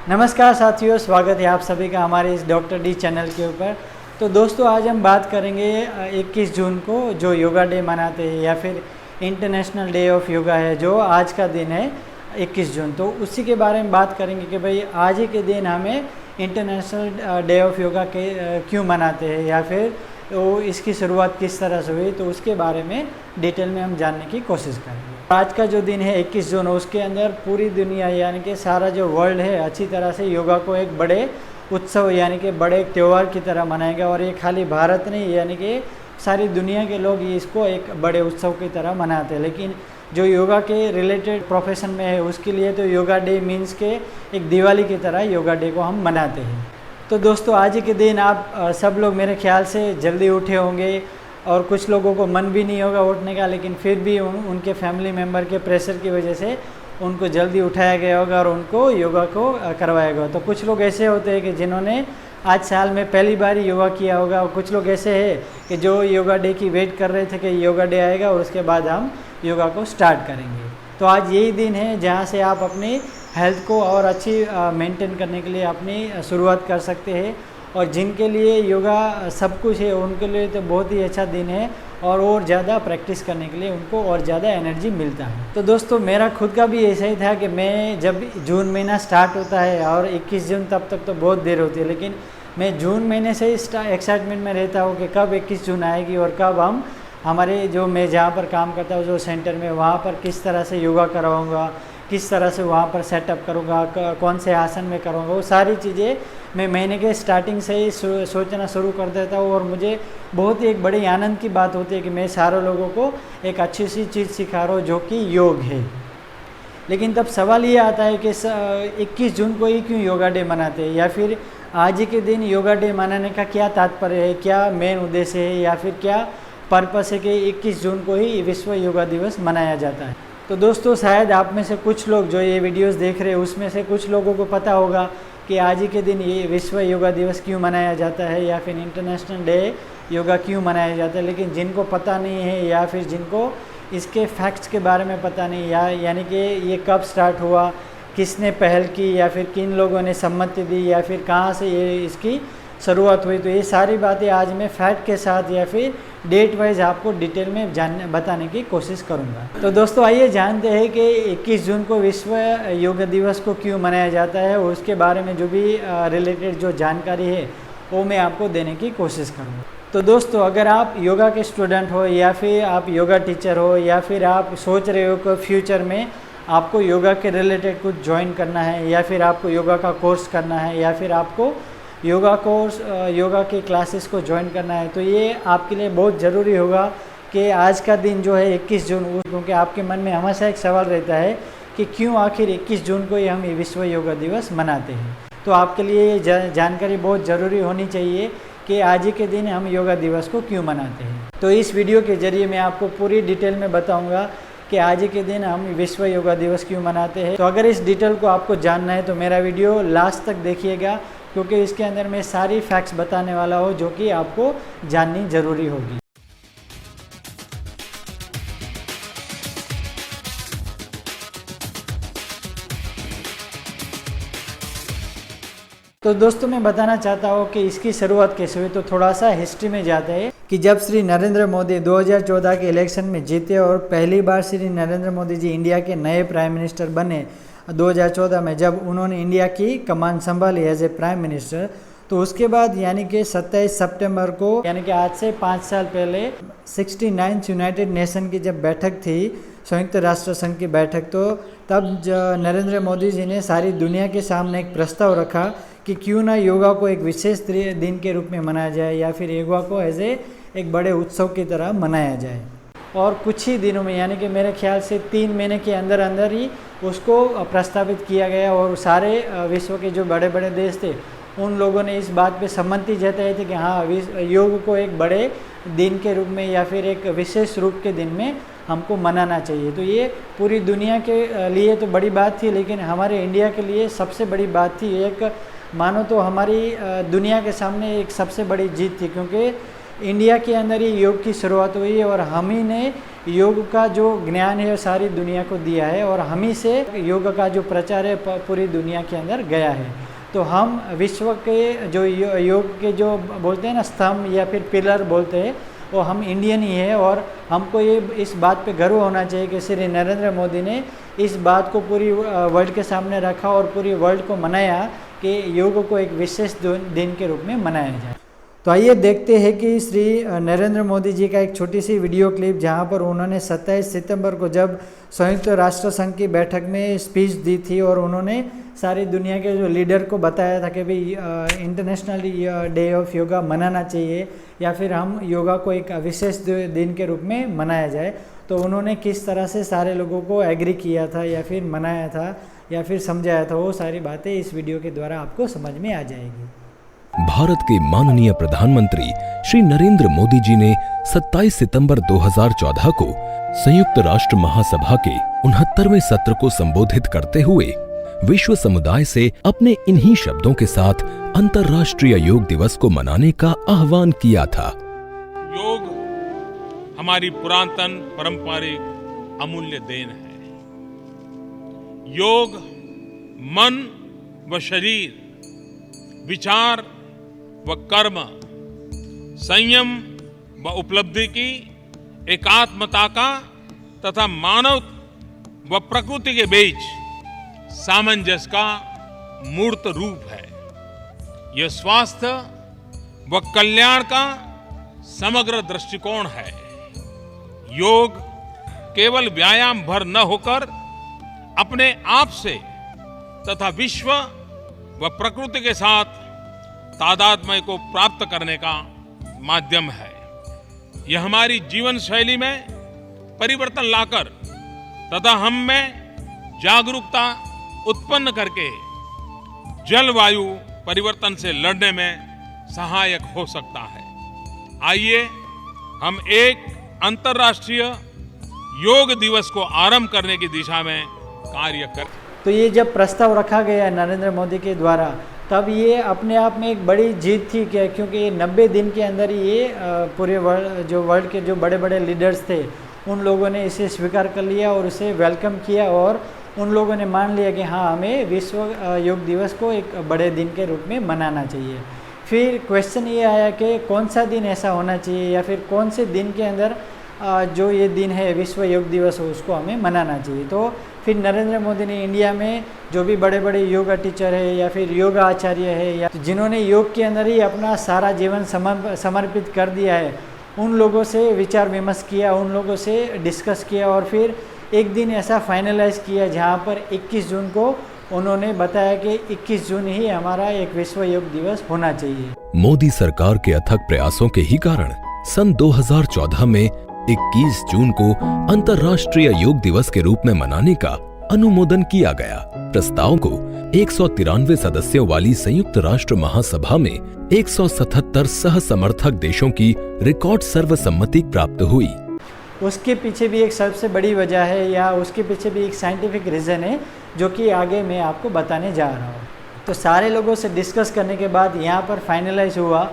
नमस्कार साथियों, स्वागत है आप सभी का हमारे इस डॉक्टर डी चैनल के ऊपर। तो दोस्तों, आज हम बात करेंगे 21 जून को जो योगा डे मनाते हैं या फिर इंटरनेशनल डे ऑफ योगा है, जो आज का दिन है 21 जून। तो उसी के बारे में बात करेंगे कि भाई आज ही के दिन हमें इंटरनेशनल डे ऑफ योगा के क्यों मनाते हैं या फिर वो इसकी शुरुआत किस तरह से हुई, तो उसके बारे में डिटेल में हम जानने की कोशिश करेंगे। आज का जो दिन है 21 जून, उसके अंदर पूरी दुनिया यानी कि सारा जो वर्ल्ड है अच्छी तरह से योगा को एक बड़े उत्सव यानी कि बड़े त्यौहार की तरह मनाएगा। और ये खाली भारत नहीं यानी कि सारी दुनिया के लोग इसको एक बड़े उत्सव की तरह मनाते हैं। लेकिन जो योगा के रिलेटेड प्रोफेशन में है उसके लिए तो योगा डे मीन्स के एक दिवाली की तरह योगा डे को हम मनाते हैं। तो दोस्तों, आज ही के दिन आप सब लोग मेरे ख्याल से जल्दी उठे होंगे और कुछ लोगों को मन भी नहीं होगा उठने का, लेकिन फिर भी उनके फैमिली मेम्बर के प्रेशर की वजह से उनको जल्दी उठाया गया होगा और उनको योगा को करवाया गया। तो कुछ लोग ऐसे होते हैं कि जिन्होंने आज साल में पहली बार योगा किया होगा, और कुछ लोग ऐसे हैं कि जो योगा डे की वेट कर रहे थे कि योगा डे आएगा और उसके बाद हम योगा को स्टार्ट करेंगे। तो आज यही दिन है जहाँ से आप अपनी हेल्थ को और अच्छी मेंटेन करने के लिए अपनी शुरुआत कर सकते हैं। और जिनके लिए योगा सब कुछ है उनके लिए तो बहुत ही अच्छा दिन है, और ज़्यादा प्रैक्टिस करने के लिए उनको और ज़्यादा एनर्जी मिलता है। तो दोस्तों, मेरा खुद का भी ऐसा ही था कि मैं जब जून महीना स्टार्ट होता है और 21 जून तब तक तो बहुत देर होती है, लेकिन मैं जून महीने से ही एक्साइटमेंट में रहता हूँ कि कब 21 जून आएगी और कब हम हमारे जो मैं जहाँ पर काम करता हूँ जो सेंटर में, वहाँ पर किस तरह से योगा करवाऊँगा, किस तरह से वहाँ पर सेटअप करूँगा, कौन से आसन में करूँगा, वो सारी चीज़ें मैं महीने के स्टार्टिंग से ही सोचना शुरू कर देता हूँ। और मुझे बहुत ही एक बड़ी आनंद की बात होती है कि मैं सारे लोगों को एक अच्छी सी चीज़ सिखा रहा हूँ जो कि योग है। लेकिन तब सवाल ये आता है कि 21 जून को ही क्यों योगा डे मनाते हैं, या फिर आज ही के दिन योगा डे मनाने का क्या तात्पर्य है, क्या मेन उद्देश्य है, या फिर क्या पर्पस है कि 21 जून को ही विश्व योगा दिवस मनाया जाता है। तो दोस्तों, शायद आप में से कुछ लोग जो ये वीडियोस देख रहे हैं उसमें से कुछ लोगों को पता होगा कि आज ही के दिन ये विश्व योगा दिवस क्यों मनाया जाता है या फिर इंटरनेशनल डे योगा क्यों मनाया जाता है। लेकिन जिनको पता नहीं है या फिर जिनको इसके फैक्ट्स के बारे में पता नहीं, यानी कि ये कब स्टार्ट हुआ, किसने पहल की, या फिर किन लोगों ने सम्मति दी, या फिर कहाँ से ये इसकी शुरुआत हुई, तो ये सारी बातें आज मैं फैक्ट के साथ या फिर डेट वाइज आपको डिटेल में बताने की कोशिश करूंगा। तो दोस्तों, आइए जानते हैं कि 21 जून को विश्व योगा दिवस को क्यों मनाया जाता है, और उसके बारे में जो भी रिलेटेड जो जानकारी है वो मैं आपको देने की कोशिश करूँगा। तो दोस्तों, अगर आप योगा के स्टूडेंट हो या फिर आप योगा टीचर हो या फिर आप सोच रहे हो कि फ्यूचर में आपको योगा के रिलेटेड कुछ ज्वाइन करना है, या फिर आपको योगा का कोर्स करना है, या फिर आपको योगा के क्लासेस को ज्वाइन करना है, तो ये आपके लिए बहुत ज़रूरी होगा कि आज का दिन जो है 21 जून, क्योंकि आपके मन में हमेशा एक सवाल रहता है कि क्यों आखिर 21 जून को ही हम विश्व योगा दिवस मनाते हैं। तो आपके लिए ये जानकारी बहुत ज़रूरी होनी चाहिए कि आज ही के दिन हम योगा दिवस को क्यों मनाते हैं। तो इस वीडियो के ज़रिए मैं आपको पूरी डिटेल में बताऊँगा कि आज ही के दिन हम विश्व योगा दिवस क्यों मनाते हैं। तो अगर इस डिटेल को आपको जानना है तो मेरा वीडियो लास्ट तक देखिएगा, क्योंकि इसके अंदर मैं सारी फैक्ट्स बताने वाला हूँ जो कि आपको जाननी ज़रूरी होगी। तो दोस्तों, मैं बताना चाहता हूँ कि इसकी शुरुआत कैसे हुई। तो थोड़ा सा हिस्ट्री में जाते हैं कि जब श्री नरेंद्र मोदी 2014 के इलेक्शन में जीते और पहली बार श्री नरेंद्र मोदी जी इंडिया के नए प्राइम मिनिस्टर बने 2014 में, जब उन्होंने इंडिया की कमान संभाली एज ए प्राइम मिनिस्टर, तो उसके बाद यानी कि 27 सितंबर को, यानी कि आज से 5 साल पहले 69 यूनाइटेड नेशन की जब बैठक थी, संयुक्त राष्ट्र संघ की बैठक, तो तब नरेंद्र मोदी जी ने सारी दुनिया के सामने एक प्रस्ताव रखा कि क्यों ना योगा को एक विशेष दिन के रूप में मनाया जाए, या फिर योगा को एज एक बड़े उत्सव की तरह मनाया जाए। और कुछ ही दिनों में, यानी कि मेरे ख्याल से 3 महीने के अंदर अंदर ही उसको प्रस्तावित किया गया, और सारे विश्व के जो बड़े बड़े देश थे उन लोगों ने इस बात पे सम्मति जताई थी कि हाँ, योग को एक बड़े दिन के रूप में या फिर एक विशेष रूप के दिन में हमको मनाना चाहिए। तो ये पूरी दुनिया के लिए तो बड़ी बात थी, लेकिन हमारे इंडिया के लिए सबसे बड़ी बात थी। एक मानो तो हमारी दुनिया के सामने एक सबसे बड़ी जीत थी, क्योंकि इंडिया के अंदर ही योग की शुरुआत हुई है और हम ही ने योग का जो ज्ञान है सारी दुनिया को दिया है और हम ही से योग का जो प्रचार है पूरी दुनिया के अंदर गया है। तो हम विश्व के जो योग के जो बोलते हैं ना स्तंभ या फिर पिलर बोलते हैं, वो हम इंडियन ही है और हमको ये इस बात पे गर्व होना चाहिए कि श्री नरेंद्र मोदी ने इस बात को पूरी वर्ल्ड के सामने रखा और पूरी वर्ल्ड को मनाया कि योग को एक विशेष दिन के रूप में मनाया जाए। तो आइए देखते हैं कि श्री नरेंद्र मोदी जी का एक छोटी सी वीडियो क्लिप जहां पर उन्होंने 27 सितंबर को जब संयुक्त राष्ट्र संघ की बैठक में स्पीच दी थी और उन्होंने सारी दुनिया के जो लीडर को बताया था कि भाई इंटरनेशनल डे ऑफ योगा मनाना चाहिए या फिर हम योगा को एक विशेष दिन के रूप में मनाया जाए। तो उन्होंने किस तरह से सारे लोगों को एग्री किया था या फिर मनाया था या फिर समझाया था, वो सारी बातें इस वीडियो के द्वारा आपको समझ में आ जाएगी। भारत के माननीय प्रधानमंत्री श्री नरेंद्र मोदी जी ने 27 सितंबर 2014 को संयुक्त राष्ट्र महासभा के 69वें सत्र को संबोधित करते हुए विश्व समुदाय से अपने इन्हीं शब्दों के साथ अंतर्राष्ट्रीय योग दिवस को मनाने का आह्वान किया था। योग हमारी पुरातन पारंपरिक अमूल्य देन है। योग मन व शरीर, विचार व कर्म, संयम व उपलब्धि की एकात्मता का तथा मानव व प्रकृति के बीच सामंजस्य का मूर्त रूप है। यह स्वास्थ्य व कल्याण का समग्र दृष्टिकोण है। योग केवल व्यायाम भर न होकर अपने आप से तथा विश्व व प्रकृति के साथ तादात्म्य को प्राप्त करने का माध्यम है। यह हमारी जीवन शैली में परिवर्तन लाकर तथा हम में जागरूकता उत्पन्न करके जलवायु परिवर्तन से लड़ने में सहायक हो सकता है। आइए हम एक अंतर्राष्ट्रीय योग दिवस को आरंभ करने की दिशा में कार्य करें। तो ये जब प्रस्ताव रखा गया है नरेंद्र मोदी के द्वारा, तब ये अपने आप में एक बड़ी जीत थी क्या, क्योंकि ये 90 दिन के अंदर ये पूरे वर्ल्ड के जो बड़े बड़े लीडर्स थे उन लोगों ने इसे स्वीकार कर लिया और उसे वेलकम किया और उन लोगों ने मान लिया कि हाँ, हमें विश्व योग दिवस को एक बड़े दिन के रूप में मनाना चाहिए। फिर क्वेश्चन ये आया कि कौन सा दिन ऐसा होना चाहिए या फिर कौन से दिन के अंदर जो ये दिन है विश्व योग दिवस हो उसको हमें मनाना चाहिए। तो फिर नरेंद्र मोदी ने इंडिया में जो भी बड़े बड़े योगा टीचर है या फिर योगा आचार्य है या जिन्होंने योग के अंदर ही अपना सारा जीवन समर्पित कर दिया है, उन लोगों से विचार विमर्श किया, उन लोगों से डिस्कस किया और फिर एक दिन ऐसा फाइनलाइज किया जहाँ पर 21 जून को उन्होंने बताया कि 21 जून ही हमारा एक विश्व योग दिवस होना चाहिए। मोदी सरकार के अथक प्रयासों के ही कारण सन 2014 में 21 जून को अंतर्राष्ट्रीय योग दिवस के रूप में मनाने का अनुमोदन किया गया। प्रस्ताव को 193 सदस्यों वाली संयुक्त राष्ट्र महासभा में 177 सह समर्थक देशों की रिकॉर्ड सर्वसम्मति प्राप्त हुई। उसके पीछे भी एक सबसे बड़ी वजह है या उसके पीछे भी एक साइंटिफिक रीज़न है जो कि आगे मैं आपको बताने जा रहा हूँ। तो सारे लोगों से डिस्कस करने के बाद यहाँ पर फाइनलाइज हुआ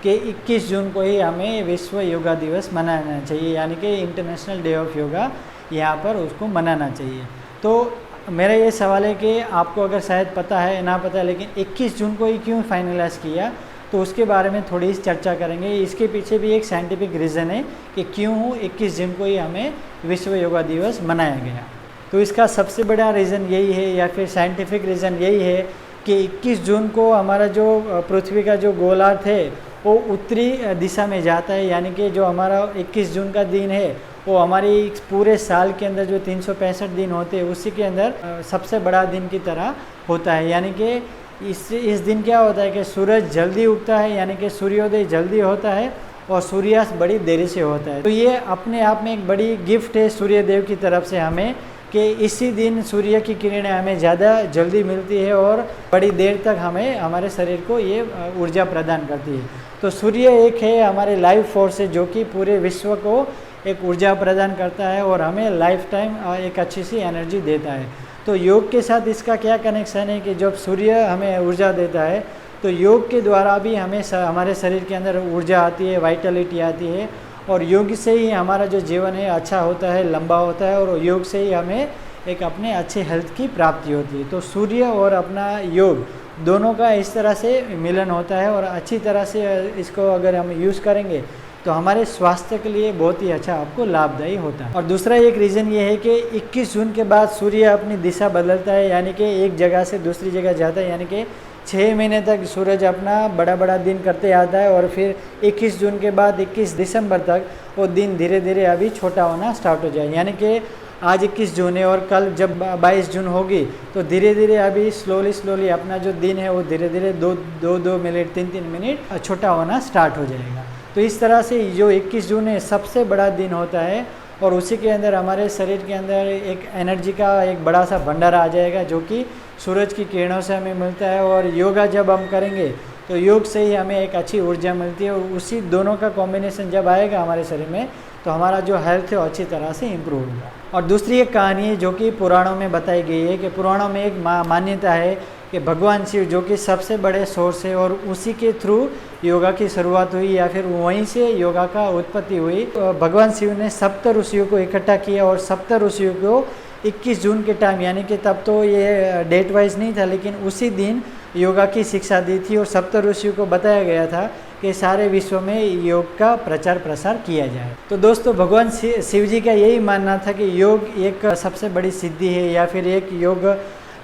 कि 21 जून को ही हमें विश्व योगा दिवस मनाना चाहिए, यानी कि इंटरनेशनल डे ऑफ योगा यहाँ पर उसको मनाना चाहिए। तो मेरा ये सवाल है कि आपको अगर शायद पता है ना पता है, लेकिन 21 जून को ही क्यों फाइनलाइज किया, तो उसके बारे में थोड़ी चर्चा करेंगे। इसके पीछे भी एक साइंटिफिक रीज़न है कि क्यों 21 जून को ही हमें विश्व योगा दिवस मनाया गया। तो इसका सबसे बड़ा रीज़न यही है या फिर साइंटिफिक रीज़न यही है कि 21 जून को हमारा जो पृथ्वी का जो गोलार्ध है वो उत्तरी दिशा में जाता है, यानी कि जो हमारा 21 जून का दिन है वो हमारी पूरे साल के अंदर जो 365 दिन होते हैं उसी के अंदर सबसे बड़ा दिन की तरह होता है। यानी कि इस दिन क्या होता है कि सूरज जल्दी उगता है, यानी कि सूर्योदय जल्दी होता है और सूर्यास्त बड़ी देरी से होता है। तो ये अपने आप में एक बड़ी गिफ्ट है सूर्यदेव की तरफ से हमें कि इसी दिन सूर्य की किरणें हमें ज़्यादा जल्दी मिलती है और बड़ी देर तक हमें हमारे शरीर को ये ऊर्जा प्रदान करती है। तो सूर्य एक है हमारे लाइफ फोर्स है जो कि पूरे विश्व को एक ऊर्जा प्रदान करता है और हमें लाइफ टाइम एक अच्छी सी एनर्जी देता है। तो योग के साथ इसका क्या कनेक्शन है कि जब सूर्य हमें ऊर्जा देता है तो योग के द्वारा भी हमें हमारे शरीर के अंदर ऊर्जा आती है, वाइटलिटी आती है, और योग से ही हमारा जो जीवन है अच्छा होता है, लंबा होता है, और योग से ही हमें एक अपने अच्छे हेल्थ की प्राप्ति होती है। तो सूर्य और अपना योग दोनों का इस तरह से मिलन होता है, और अच्छी तरह से इसको अगर हम यूज़ करेंगे तो हमारे स्वास्थ्य के लिए बहुत ही अच्छा आपको लाभदायी होता है। और दूसरा एक रीज़न ये है कि 21 जून के बाद सूर्य अपनी दिशा बदलता है, यानी कि एक जगह से दूसरी जगह जाता है, यानी कि 6 महीने तक सूरज अपना बड़ा बड़ा दिन करते आता है, और फिर 21 जून के बाद 21 दिसंबर तक वो दिन धीरे धीरे अभी छोटा होना स्टार्ट हो जाए। यानी कि आज 21 जून है और कल जब 22 जून होगी तो धीरे धीरे अभी स्लोली अपना जो दिन है वो धीरे धीरे 2 मिनट 3 मिनट छोटा होना स्टार्ट हो जाएगा। तो इस तरह से जो 21 जून है सबसे बड़ा दिन होता है, और उसी के अंदर हमारे शरीर के अंदर एक एनर्जी का एक बड़ा सा भंडार आ जाएगा जो कि सूरज की किरणों से हमें मिलता है। और योगा जब हम करेंगे तो योग से ही हमें एक अच्छी ऊर्जा मिलती है, और उसी दोनों का कॉम्बिनेशन जब आएगा हमारे शरीर में तो हमारा जो हेल्थ है वो अच्छी तरह से इम्प्रूव होगा। और दूसरी एक कहानी है जो कि पुराणों में बताई गई है कि पुराणों में एक मान्यता है कि भगवान शिव जो कि सबसे बड़े सोर्स है, और उसी के थ्रू योगा की शुरुआत हुई, या फिर वहीं से योगा का उत्पत्ति हुई। तो भगवान शिव ने सप्त ऋषियों को इकट्ठा किया, और सप्त ऋषियों को 21 जून के टाइम, यानी कि तब तो ये डेट वाइज नहीं था, लेकिन उसी दिन योगा की शिक्षा दी थी, और सप्त ऋषियों को बताया गया था कि सारे विश्व में योग का प्रचार प्रसार किया जाए। तो दोस्तों भगवान शिव जी का यही मानना था कि योग एक सबसे बड़ी सिद्धि है, या फिर एक योग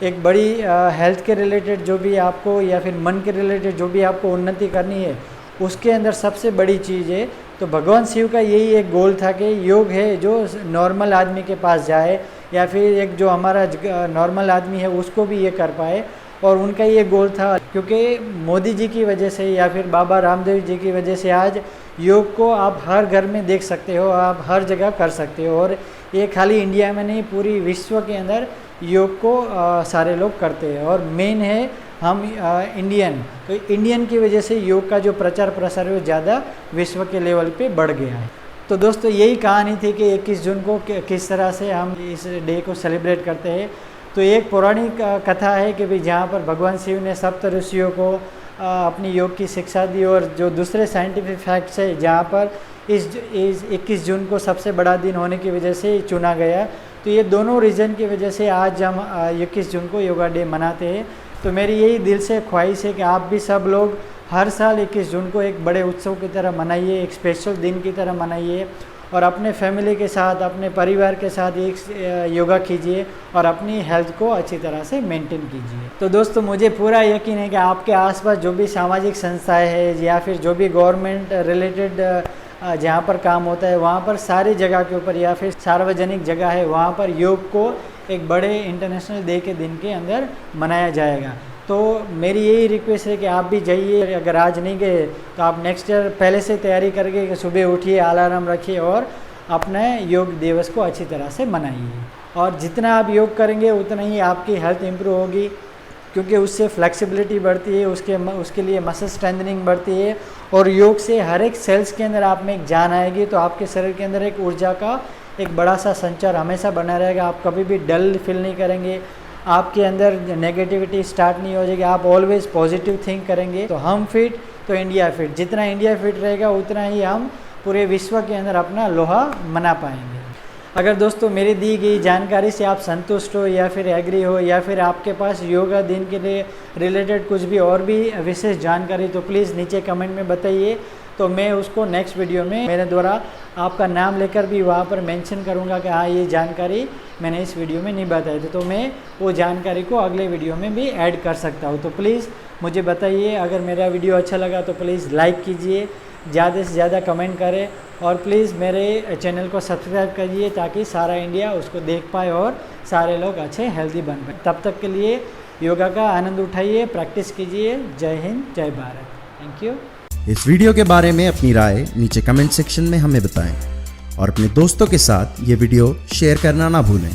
एक बड़ी हेल्थ के रिलेटेड जो भी आपको, या फिर मन के रिलेटेड जो भी आपको उन्नति करनी है उसके अंदर सबसे बड़ी चीज़ है। तो भगवान शिव का यही एक गोल था कि योग है जो नॉर्मल आदमी के पास जाए, या फिर एक जो हमारा नॉर्मल आदमी है उसको भी ये कर पाए, और उनका ये गोल था। क्योंकि मोदी जी की वजह से या फिर बाबा रामदेव जी की वजह से आज योग को आप हर घर में देख सकते हो, आप हर जगह कर सकते हो, और ये खाली इंडिया में नहीं पूरी विश्व के अंदर योग को सारे लोग करते हैं। और मेन है हम इंडियन, तो इंडियन की वजह से योग का जो प्रचार प्रसार है वो ज़्यादा विश्व के लेवल पे बढ़ गया है। तो दोस्तों यही कहानी थी कि 21 जून को किस तरह से हम इस डे को सेलिब्रेट करते हैं। तो एक पौराणिक कथा है कि भाई जहाँ पर भगवान शिव ने सप्त ऋषियों को अपनी योग की शिक्षा दी, और जो दूसरे साइंटिफिक फैक्ट्स है जहाँ पर इस 21 जून को सबसे बड़ा दिन होने की वजह से चुना गया। तो ये दोनों रीज़न की वजह से आज हम 21 जून को योगा डे मनाते हैं। तो मेरी यही दिल से ख्वाहिश है कि आप भी सब लोग हर साल 21 जून को एक बड़े उत्सव की तरह मनाइए, एक स्पेशल दिन की तरह मनाइए, और अपने फैमिली के साथ, अपने परिवार के साथ एक योगा कीजिए, और अपनी हेल्थ को अच्छी तरह से मेंटेन कीजिए। तो दोस्तों मुझे पूरा यकीन है कि आपके आसपास जो भी सामाजिक संस्थाएं हैं, या फिर जो भी गवर्नमेंट रिलेटेड जहाँ पर काम होता है वहाँ पर सारी जगह के ऊपर, या फिर सार्वजनिक जगह है वहाँ पर योग को एक बड़े इंटरनेशनल डे के दिन के अंदर मनाया जाएगा। तो मेरी यही रिक्वेस्ट है कि आप भी जाइए, अगर आज नहीं गए तो आप नेक्स्ट ईयर पहले से तैयारी करके कि सुबह उठिए, अलार्म रखिए, और अपने योग दिवस को अच्छी तरह से मनाइए। और जितना आप योग करेंगे उतना ही आपकी हेल्थ इम्प्रूव होगी, क्योंकि उससे फ्लेक्सिबिलिटी बढ़ती है, उसके लिए मसल स्ट्रेंथनिंग बढ़ती है, और योग से हर एक सेल्स के अंदर आप में एक जान आएगी। तो आपके शरीर के अंदर एक ऊर्जा का एक बड़ा सा संचार हमेशा बना रहेगा, आप कभी भी डल फील नहीं करेंगे, आपके अंदर नेगेटिविटी स्टार्ट नहीं हो जाएगी, आप ऑलवेज पॉजिटिव थिंक करेंगे। तो हम फिट तो इंडिया फिट, जितना इंडिया फिट रहेगा उतना ही हम पूरे विश्व के अंदर अपना लोहा मना पाएंगे। अगर दोस्तों मेरी दी गई जानकारी से आप संतुष्ट हो, या फिर एग्री हो, या फिर आपके पास योगा दिन के लिए रिलेटेड कुछ भी और भी विशेष जानकारी, तो प्लीज़ नीचे कमेंट में बताइए। तो मैं उसको नेक्स्ट वीडियो में मेरे द्वारा आपका नाम लेकर भी वहाँ पर मेंशन करूँगा कि हाँ ये जानकारी मैंने इस वीडियो में नहीं बताई थी, तो मैं वो जानकारी को अगले वीडियो में भी ऐड कर सकता हूँ। तो प्लीज़ मुझे बताइए, अगर मेरा वीडियो अच्छा लगा तो प्लीज़ लाइक कीजिए, ज़्यादा से ज़्यादा कमेंट करें, और प्लीज़ मेरे चैनल को सब्सक्राइब करिए ताकि सारा इंडिया उसको देख पाए और सारे लोग अच्छे हेल्दी बन पाए। तब तक के लिए योगा का आनंद उठाइए, प्रैक्टिस कीजिए। जय हिंद, जय भारत। Thank you. इस वीडियो के बारे में अपनी राय नीचे कमेंट सेक्शन में हमें बताएं, और अपने दोस्तों के साथ ये वीडियो शेयर करना ना भूलें।